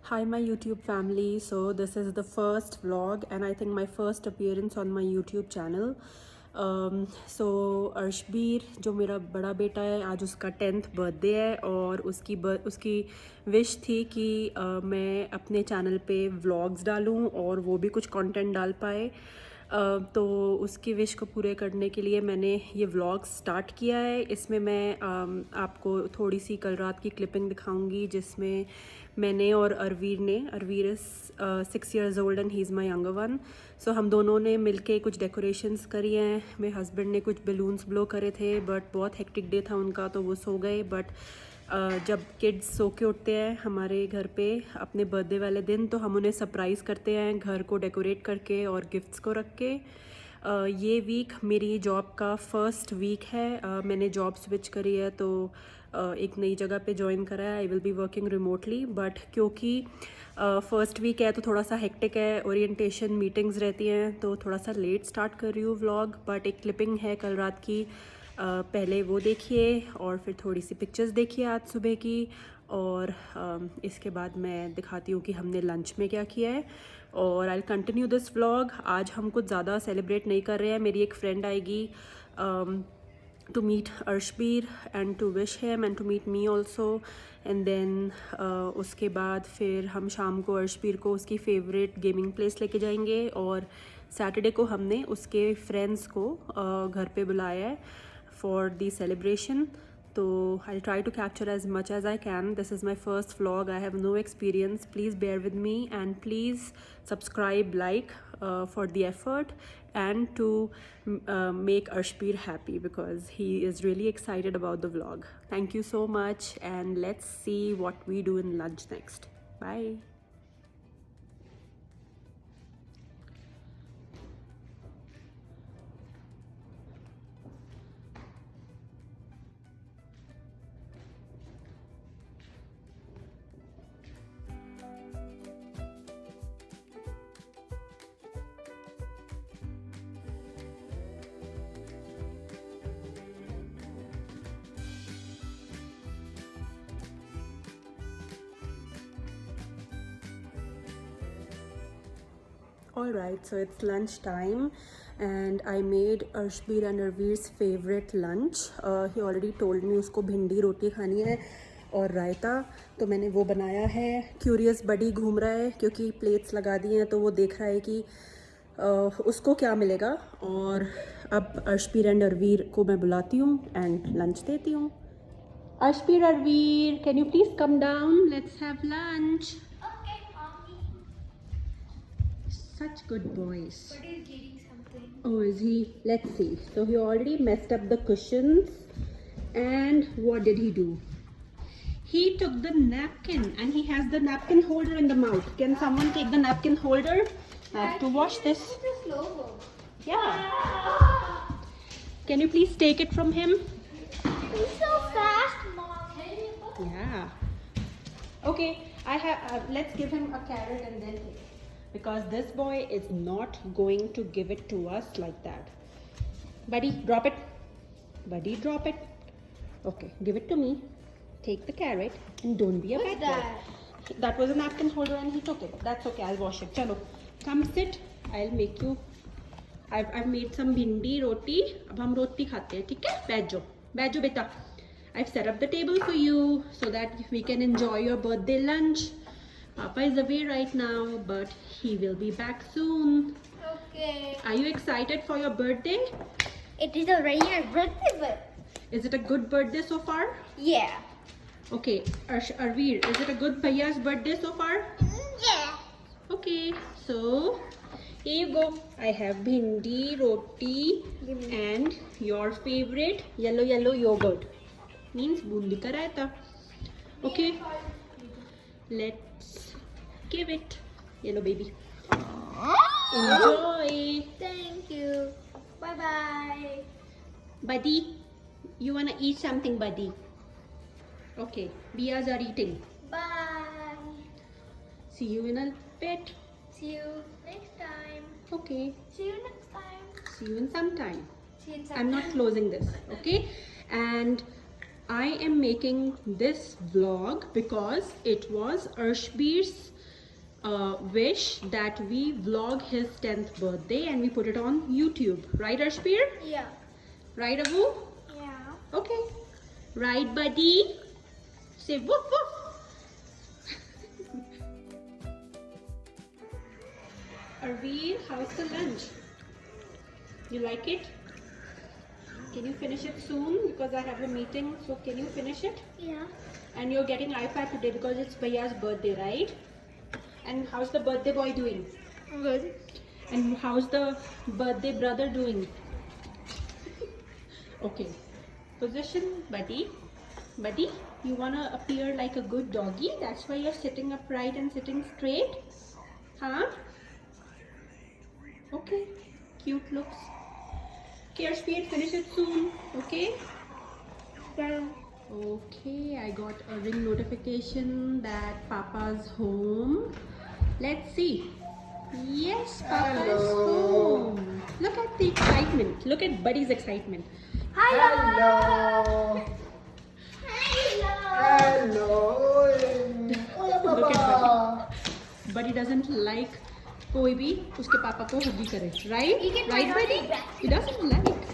Hi my YouTube family, so this is the first vlog and I think my first appearance on my YouTube channel. So अर्शबीर जो मेरा बड़ा बेटा है, आज उसका 10th बर्थडे है और उसकी विश थी कि मैं अपने चैनल पे व्लॉग्स डालूं और वो भी कुछ कंटेंट डाल पाए। तो उसकी विश को पूरे करने के लिए मैंने ये व्लॉग स्टार्ट किया है। इसमें मैं आपको थोड़ी सी कल रात की क्लिपिंग दिखाऊंगी जिसमें मैंने और Arvir is 6 years old and he is my younger one. So हम दोनों ने मिलके कुछ डेकोरेशंस करी हैं। मेरे हस्बैंड ने कुछ बलून्स ब्लो करे थे बट बहुत हेक्टिक डे था उनका तो वो सो गए। बट जब किड्स सो के उठते हैं हमारे घर पे अपने बर्थडे वाले दिन तो हम उन्हें सरप्राइज़ करते हैं घर को डेकोरेट करके और गिफ्ट्स को रख के। ये वीक मेरी जॉब का फर्स्ट वीक है। मैंने जॉब स्विच करी है तो एक नई जगह पे ज्वाइन करा है। I will be working remotely but क्योंकि फर्स्ट वीक है तो थोड़ा सा हेक्टिक है, ओरिएंटेशन मीटिंग्स रहती हैं तो थोड़ा सा लेट स्टार्ट कर रही हूँ व्लॉग। बट एक क्लिपिंग है कल रात की, पहले वो देखिए और फिर थोड़ी सी पिक्चर्स देखिए आज सुबह की और इसके बाद मैं दिखाती हूँ कि हमने लंच में क्या किया है और आई कंटिन्यू दिस व्लॉग। आज हम कुछ ज़्यादा सेलिब्रेट नहीं कर रहे हैं। मेरी एक फ्रेंड आएगी to meet Arshbir and to wish him and to meet me also and then उसके बाद फिर हम शाम को अर्शबीर को उसकी फेवरेट गेमिंग प्लेस लेके जाएंगे और सैटरडे को हमने उसके फ्रेंड्स को घर पे बुलाया है फॉर दी सेलिब्रेशन। तो I'll try to capture as much as I can. This is my first vlog. I have no experience. Please bear with me and please subscribe, like for the effort and to make Arshbir happy because he is really excited about the vlog. Thank you so much and let's see what we do in lunch next. Bye. Alright, so it's lunch time and I made Arshbir and Arveer's favorite lunch. He already told me उसको भिंडी रोटी खानी है और रायता, तो मैंने वो बनाया है। क्यूरियस बडी घूम रहा है क्योंकि प्लेट्स लगा दी हैं तो वो देख रहा है कि उसको क्या मिलेगा। और अब अर्शबीर एंड अरवीर को मैं बुलाती हूँ एंड लंच देती हूँ। Arshbir, Arvir, can you please come down, let's have lunch. Such good boys. But he's eating something. Oh, is he? Let's see. So he already messed up the cushions. And what did he do? He took the napkin and he has the napkin holder in the mouth. Can someone take the napkin holder? I have to wash this. Look at this logo. Yeah. Can you please take it from him? He's so fast, Mom. Yeah. Okay. Let's give him a carrot and then take it. Because this boy is not going to give it to us like that. Buddy, drop it. Buddy, drop it. Okay, give it to me. Take the carrot and don't be a bad boy. That was a napkin holder and he took it. That's okay, I'll wash it. Chalo, come sit. I'll make you. I've made some bhindi roti. अब हम रोटी खाते हैं, ठीक है? बैठ जाओ बेटा. I've set up the table for you so that we can enjoy your birthday lunch. Papa is away right now, but he will be back soon. Okay. Are you excited for your birthday? It is already your birthday, but Is it a good birthday so far? yeah. Okay, Arveer, is it a good Bhaiya's birthday so far? Yeah. Okay, so here you go. I have bhindi, roti, and your favorite yellow yogurt. Means bundi ka raita. Okay, let's give it. Yellow baby. Enjoy. Thank you. Bye bye. Buddy, you wanna eat something, buddy? Okay, Biyas are eating. Bye. See you in a bit. See you next time. Okay, See you next time. see you in some time. See you in I'm not closing this, okay? And I am making this vlog because it was Arshbir's wish that we vlog his 10th birthday and we put it on YouTube. Right, Arshbir? Yeah. Right, Abu? Yeah. Okay. Right, buddy? Say woof woof. Arveer, how's the lunch? You like it? Can you finish it soon? Because I have a meeting, so can you finish it? Yeah. And you're getting iPad today because it's Bhaiya's birthday, right? And how's the birthday boy doing? Good. And how's the birthday brother doing? Okay. Position, buddy. Buddy, you wanna appear like a good doggy? That's why you're sitting upright and sitting straight? Huh? Okay. Cute looks. Okay, Arshbir, finish it soon. Okay? Yeah. Okay, I got a ring notification that Papa's home. Let's see. Yes, Papa's home. Look at the excitement. Look at Buddy's excitement. Hello. Hello. Look at Buddy. Buddy doesn't like कोई भी उसके पापा को हगी करे. Right? He can Right, try Buddy? not to back. He doesn't like.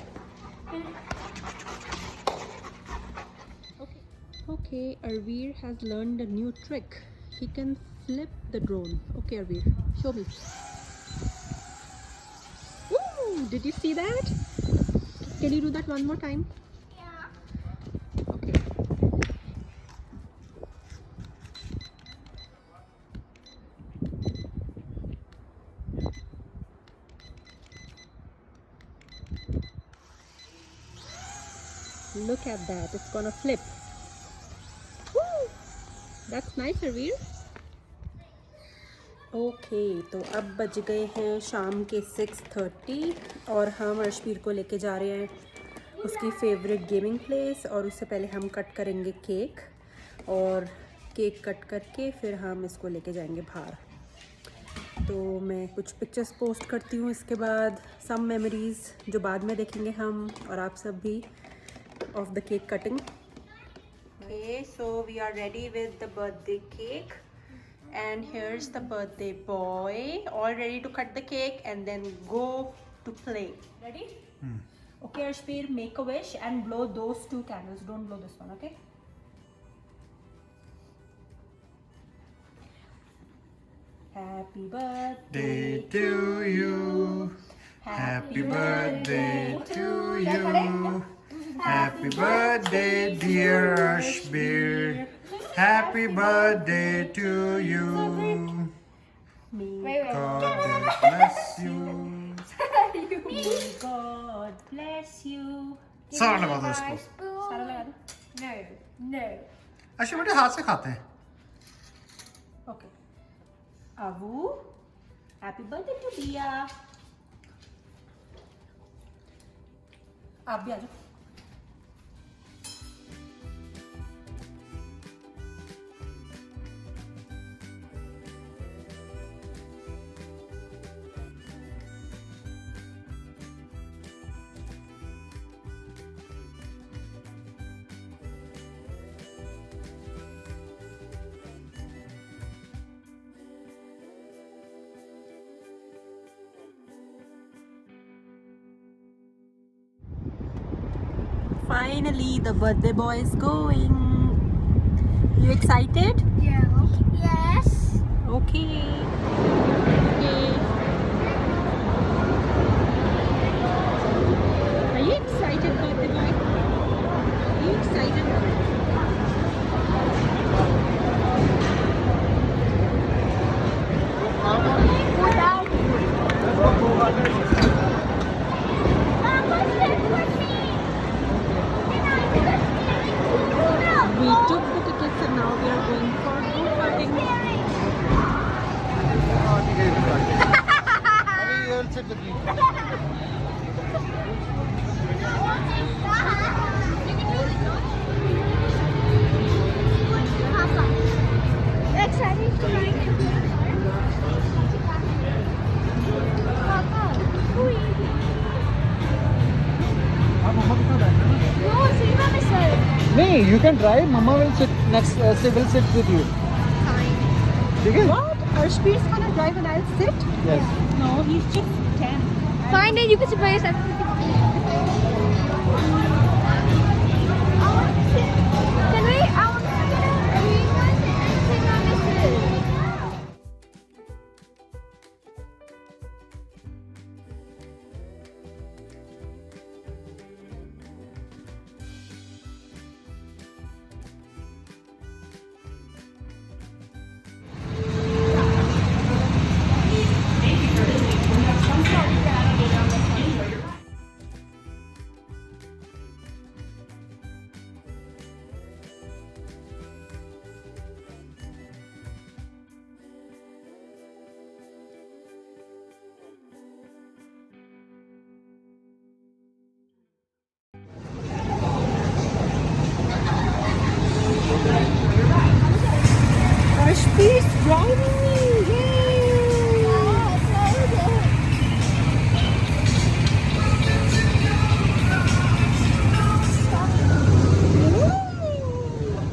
Okay, Arveer has learned a new trick. He can flip the drone. Okay, Arveer, show me. Ooh, did you see that? Can you do that one more time? Yeah. Okay. Look at that, it's gonna flip. Woo! That's nice, Arveer. Okay तो अब बज गए हैं शाम के 6:30 और हम अर्शबीर को लेके जा रहे हैं उसकी फेवरेट गेमिंग प्लेस. और उससे पहले हम कट करेंगे केक और केक कट करके फिर हम इसको लेके जाएंगे बाहर. तो मैं कुछ पिक्चर्स पोस्ट करती हूँ इसके बाद, सम मेमोरीज़ जो बाद में देखेंगे हम और आप सब भी, of the cake cutting. Okay, so we are ready with the birthday cake. And here's the birthday boy, all ready to cut the cake and then go to play. Ready? Okay, Arshbir, make a wish and blow those two candles. Don't blow this one, okay? Happy birthday to you. Happy birthday to you. Happy birthday, dear Arshbir. Happy birthday to you. May God bless you. God bless you. सारा लगा दो इसको. सारा लगा दो. No. No. अच्छा बेटे हाथ से खाते हैं. Okay. Abu, happy birthday to Dia. आप भी आ जाओ. Finally, the birthday boy is going. You excited? Yeah. Yes. Okay. Okay. Are you excited, birthday boy? Are you excited? Put out. We took the tickets and now we are going for go-karting. Excited to ride it. Papa, no, Seema will sit. नहीं, you can drive. Mama will sit next. She will sit with you. Fine. ठीक है? What? Arshbir's gonna drive and I'll sit? Yes. No, he's just 10. Fine, then you can surprise yourself. I want to sit. Can we? I want to get a green one and sit on this. Arshbir's driving me! Yay!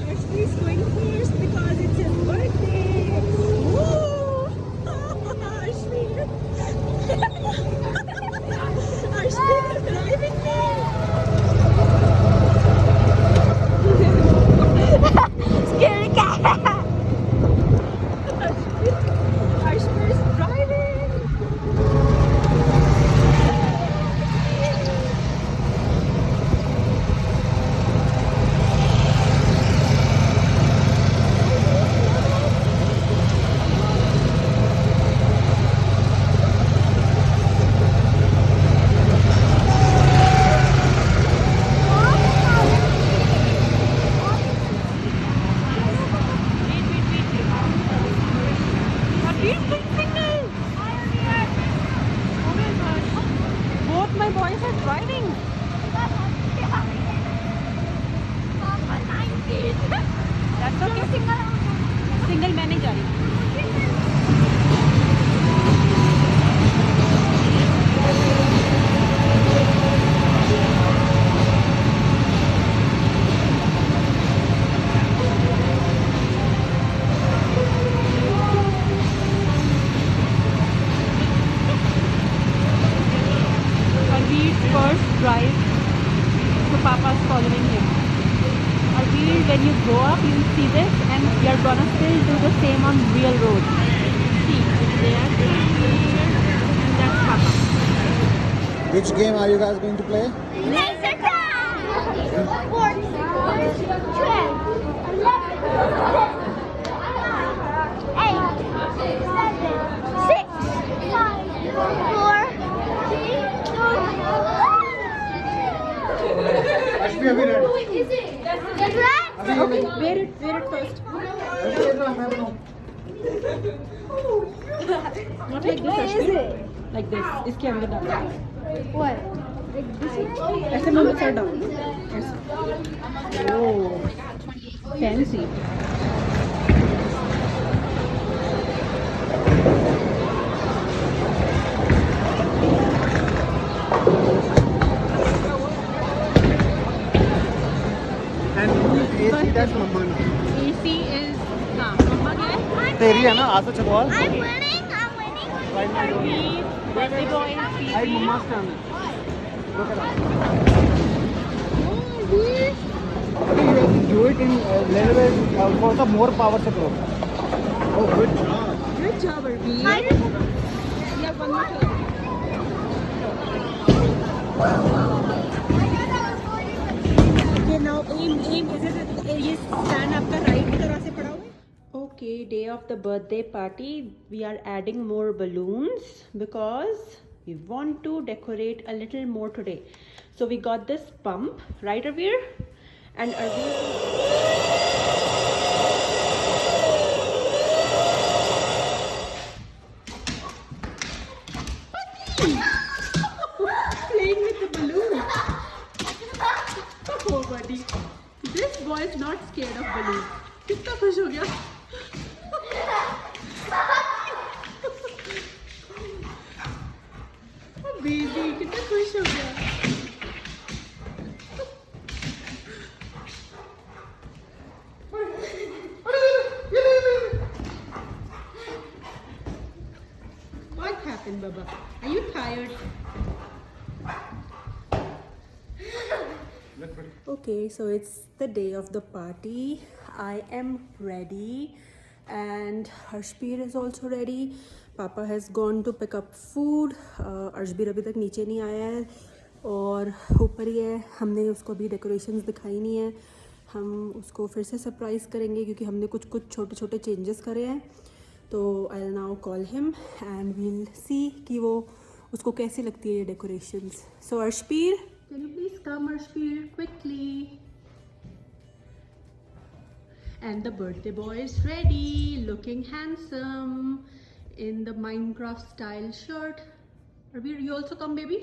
Arshbir's going first because it's his birthday! Woo! Arshbir! Arshbir is driving me! Scary cat. Arshbir's driving! Both my boys are driving. That's okay. Single मैं नहीं जा रही. Arvir's first drive, so Papa's following him. Arvir, when you grow up, you'll see this and you're gonna still do the same on real roads. See, there, and that's Papa. Which game are you guys going to play? Laser tag! 4, 12, 11, 8, 7, 6, 5, 4, 3, 2, 1. Okay, wear it first. Not like this, Ashwin. Like this. इसके अंदर डालो. What? Like this one? ऐसे मुंह में कर डालो. ऐसे. Oh, fancy. And AC, that's Mama. AC is हाँ मम्मा क्या है? तेरी है ना आशा Chakwal. I'm winning. I'm winning. Arviv, birthday boy, Hi, Phoebe. Mama's turn. Look at that. Do it in little bit for the more power से करो. Oh, good job. Good job, Arviv. I just Yeah, one more time. Okay, now aim. Is it ये stand आपका right की तरह से पड़ा हुआ है? Okay, day of the birthday party. We are adding more balloons because we want to decorate a little more today. So we got this pump, right, Arvir? And Arvir. Playing with the balloon. Oh, buddy. This boy is not scared of balloon. कितना खुश हो गया? Oh, baby, कितना खुश हो गया? Okay, so it's the day of the party. I am ready and Arshbir is also ready. Papa has gone to pick up food. Arshbir अभी तक नीचे नहीं आया है और ऊपर ही है. हमने उसको अभी डेकोरेशंस दिखाई नहीं है. हम उसको फिर से सरप्राइज़ करेंगे क्योंकि हमने कुछ छोटे छोटे चेंजेस करे हैं. तो I will now call him and we'll see कि वो उसको कैसी लगती है ये decorations. So Arshbir, can you please come, Arshbir, quickly? And the birthday boy is ready, looking handsome in the Minecraft style shirt. Arshbir, you also come, baby?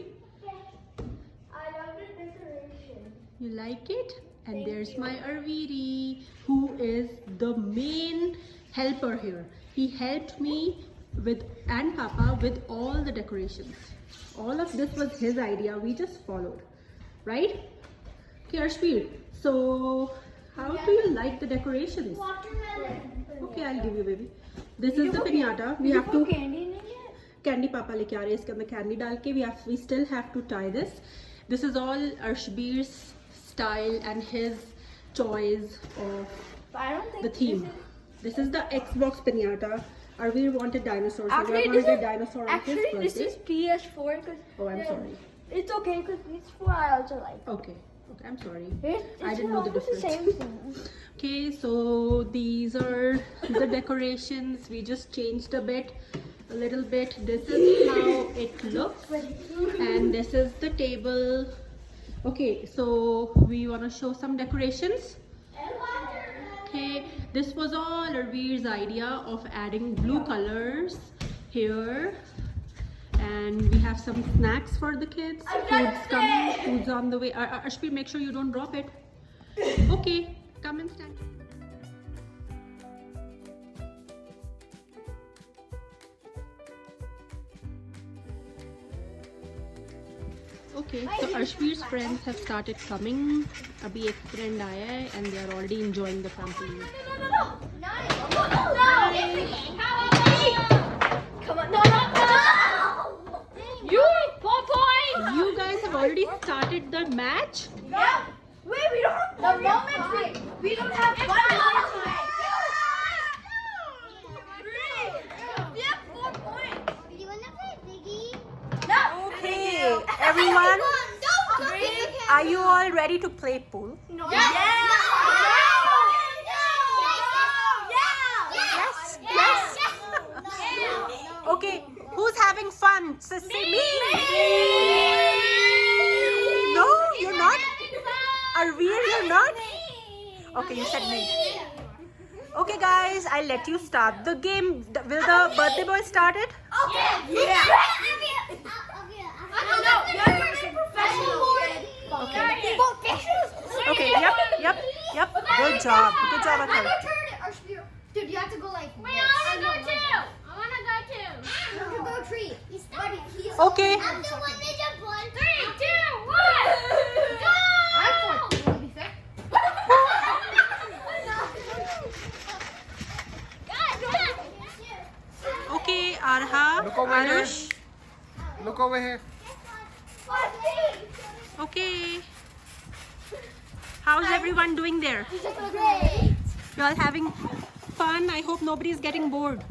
I love the decoration. You like it? And there's my Arviri, who is the main helper here. He helped me with and Papa with all the decorations. All of this was his idea. We just followed, right? Okay, Arshbir. So, how do you like the decorations? Watermelon. Okay, I'll give you, baby. This is the piñata. We have to candy in it? candy. Papa लेके आ रहे हैं इसके अंदर candy डाल के. We still have to tie this. This is all Arshbir's style and his choice of I don't think the theme. This is the Xbox piñata. Arvir wanted dinosaurs. So Actually, we're going to get dinosaur on his birthday. this is PS4 because. Oh, I'm sorry. It's okay because PS4 I also like. Okay, I'm sorry. It's I didn't know the almost difference. the same thing. Okay, so these are the decorations. We just changed a little bit. This is how it looks, and this is the table. Okay, so we want to show some decorations. Okay, this was all Arvir's idea of adding blue colors here, and we have some snacks for the kids. Food's coming, food's on the way. Arshbir, make sure you don't drop it. Okay, come and stand. Okay, so Arshbir's friends have started coming. अभी एक friend आया है and they are already enjoying the trampoline. Come on, no. You, boy. You guys have already started the match? Yeah. Wait, we don't have the moment. We don't have one. We have 4 points. Do you want to play Biggie? No. Okay, everyone, are you all ready to play pool? No. Yeah. Yes, yes. Okay, who's having fun? So say me. No, you're not. Arvir, you're not. Okay, you said me. Okay, guys, I'll let you start the game. Will the birthday boy start it? Okay, yep. Good job, Akhil. Dude, you have to go like this. Wait, I wanna go too. I wanna go too. You have to go tree. He's Okay. I'm the one that just won. 3, 2, 1, go! I'm fourth. You wanna be fifth? Okay, Arha, Look over here. Arush. Look over here. Okay. How's everyone doing there? Great. You all having fun? I hope nobody is getting bored.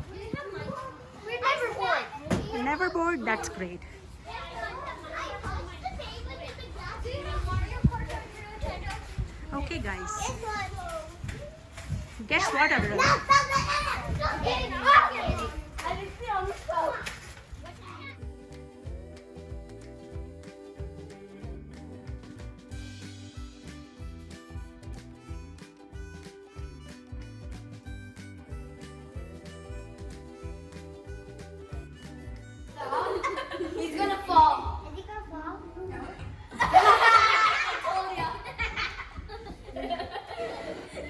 We're never bored. Never bored? That's great. Okay, guys. Guess what, everyone? He's gonna fall. Is he gonna fall?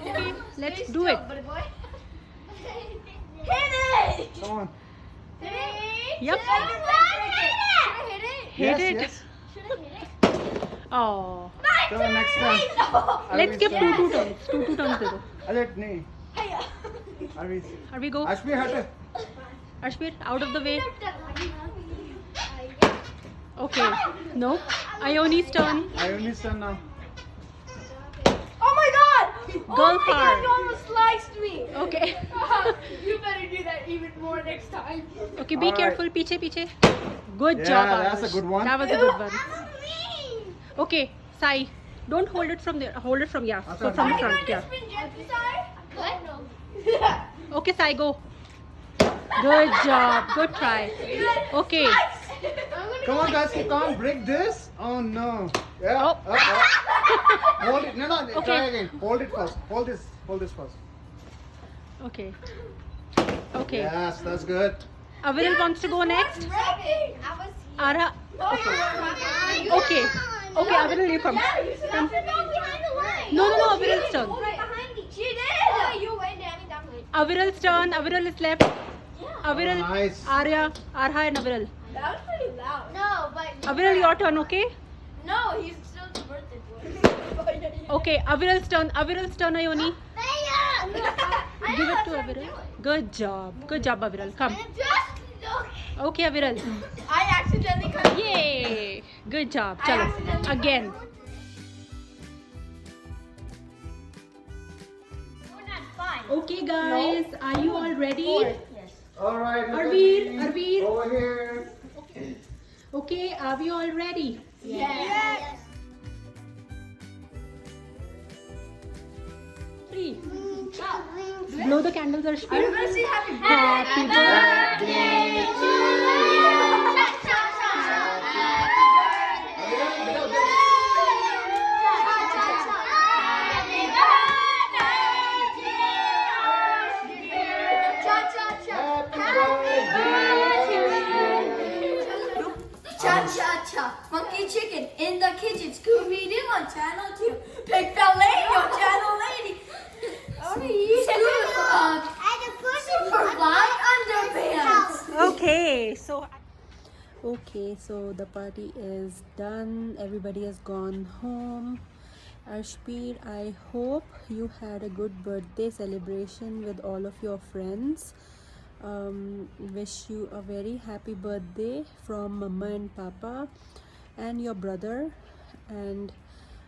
Okay, let's do it. Hit it! Come on. Yep. Hit it! Hit it. Yes. Oh. So next time. Let's give two turns. Two turns. दे दो. अरे नहीं. Arviz. Are we go? Ashbir हट. Arshbir, out of the way. Okay. No. Ioni's turn. Ioni's turn now. Girl You power. almost sliced me. Okay. You better do that even more next time. Okay, be All right. careful. Piche, piche. Good Yeah, job, that's a Arush. good one. That was a good one. Me. Okay, Sai. Don't hold it from there. Hold it from, yeah. So Okay. from the Are you front, going to yeah. spin jet side? What? No. Okay, Sai, go. Good job. Good try. Okay. Come on, guys, keep on. Break this. Oh no. Yeah. Oh. Hold it. No, no. Okay. Try again. Hold it first. Hold this. Hold this first. Okay. Okay. Yes, that's good. Aviral wants to go next. I was Ara. Oh, Okay. Okay, Aviral, you come. Come. No, no, no, Aviral's turn. She did. Oh, you went Danny down late. Aviral's turn. Aviral is left. Aviral, Oh, nice. Arya, Arha and Aviral. That was pretty loud. No, but Aviral, your turn, okay? no, he's still the birthday boy. Okay, Aviral's turn. Aviral's turn, Ayoni. Give it to Aviral. Good job. Good job, Aviral. Come. Just look. Okay, Aviral. I accidentally cut. Yay! Good job. Chalo. Again. Okay, guys. Are you all ready? All right. look at Arveer, me. Arveer. Over here. Okay, are we all ready? Yes. 3. Blow the candles, Arshvi. I'm gonna say happy Happy birthday. Cha-cha-cha, Funky Chicken in the kitchen, Scooby-Doo on Channel 2, Pig Lady on Channel 80, Superfly Underpants. Okay, so the party is done. Everybody has gone home. Arshbir, I hope you had a good birthday celebration with all of your friends. Wish you a very happy birthday from Mama and Papa and your brother. And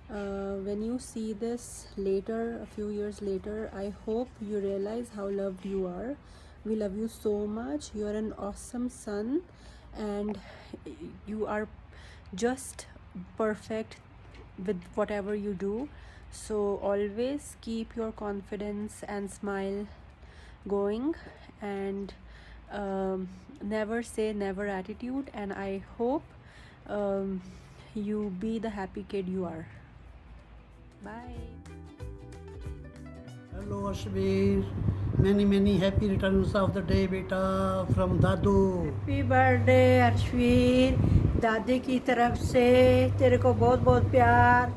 when you see this later, a few years later, I hope you realize how loved you are. We love you so much. You are an awesome son and you are just perfect with whatever you do. So always keep your confidence and smile going, and never say never attitude. And I hope you be the happy kid you are. Bye. Hello Ashbir, many happy returns of the day beta from Dadu. Happy birthday Arshveer, दादी की तरफ से तेरे को बहुत बहुत प्यार.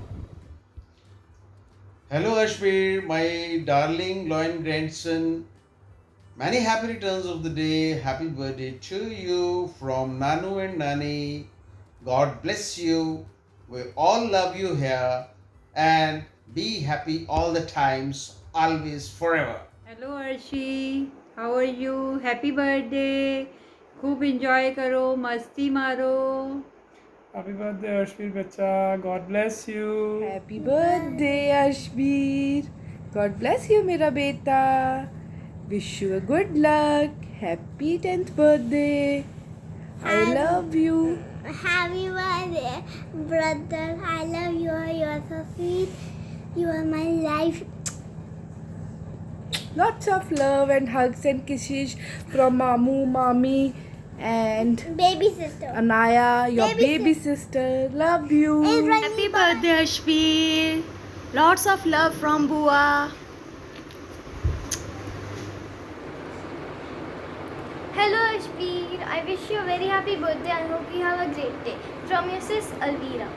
Hello Ashbir, my darling Loin grandson. Many happy returns of the day. Happy birthday to you from Nanu and Nani. God bless you. We all love you here and be happy all the times, always, forever. Hello Arshi, how are you? Happy birthday, खूब enjoy करो, मस्ती मारो. Happy birthday, Ashbir Bacha. God bless you. Happy birthday Arshbir, God bless you मेरा बेटा. Wish you a good luck. Happy 10th birthday. I love you. Happy birthday, brother. I love you. You are so sweet. You are my life. Lots of love and hugs and kisses from Mamu, Mami and Baby sister. Anaya, your Baby baby sister. Love you. Happy birthday, Ashbir. Lots of love from Bua. Hello, Ashbir. I wish you a very happy birthday. I hope you have a great day. From your sis, Alvira.